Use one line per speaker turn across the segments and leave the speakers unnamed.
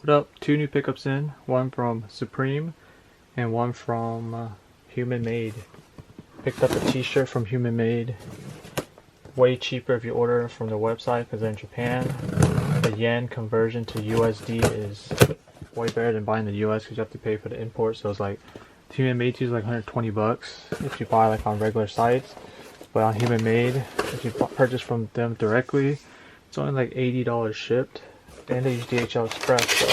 What up? Two new pickups in. One from Supreme and one from Human Made. Picked up a t-shirt from Human Made. Way cheaper if you order from their website because they're in Japan. The yen conversion to USD is way better than buying the US because you have to pay for the import. So it's like Human Made is like 120 bucks if you buy like on regular sites. But on Human Made, if you purchase from them directly, it's only like $80 shipped. And they use DHL Express. So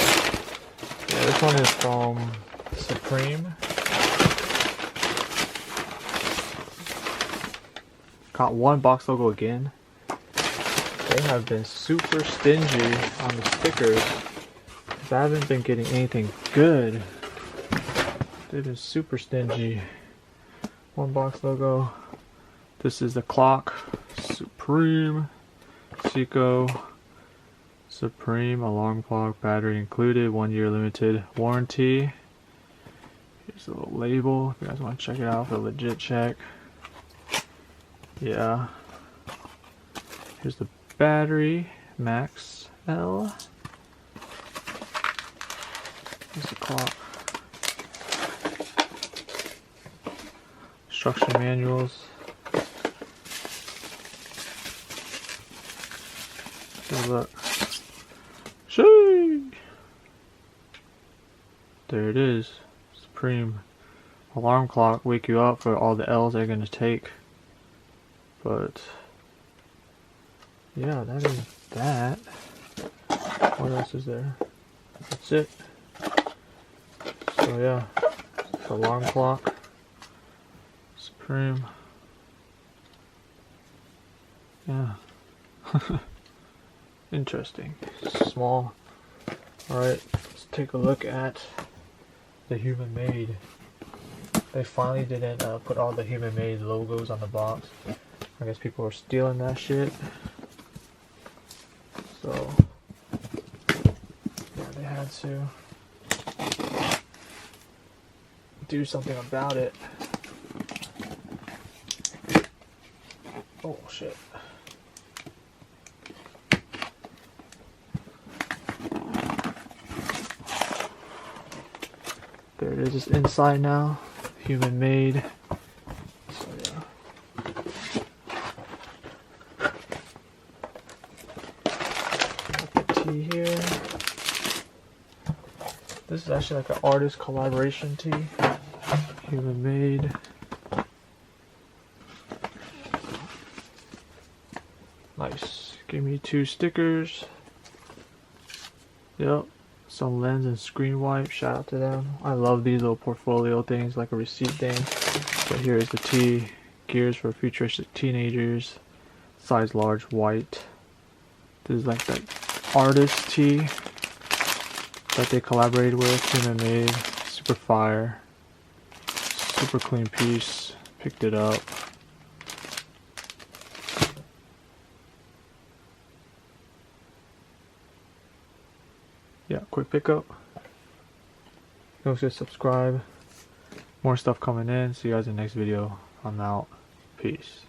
yeah, this one is from Supreme. Got one box logo again. They have been super stingy on the stickers because I haven't been getting anything good. They've been super stingy. One box logo. This is the clock. Supreme. Seiko. Supreme alarm clock, battery included, 1 year limited warranty. Here's a little label if you guys want to check it out for a legit check. Yeah. Here's the battery, Max L. Here's the clock. Instruction manuals. Good look. There it is. Supreme alarm clock, wake you up for all the L's they're gonna take. But yeah, that is that. What else is there? That's it. So yeah, it's alarm clock. Supreme. Yeah. Interesting. Small. Alright, let's take a look at the Human Made. They finally didn't put all the Human Made logos on the box. I guess people were stealing that shit. So yeah, they had to do something about it. Oh shit. There it is, it's inside now. Human Made. So yeah. Got the tee here. This is actually like an artist collaboration tee. Human Made. Nice. Give me 2 stickers. Yep. Some lens and screen wipe, shout out to them. I love these little portfolio things, like a receipt thing. But here is the tee, gears for futuristic teenagers, size large, white. This is like that artist tee that they collaborated with, Human Made, super fire, super clean piece, picked it up. Yeah, quick pickup. Don't forget to subscribe. More stuff coming in. See you guys in the next video. I'm out. Peace.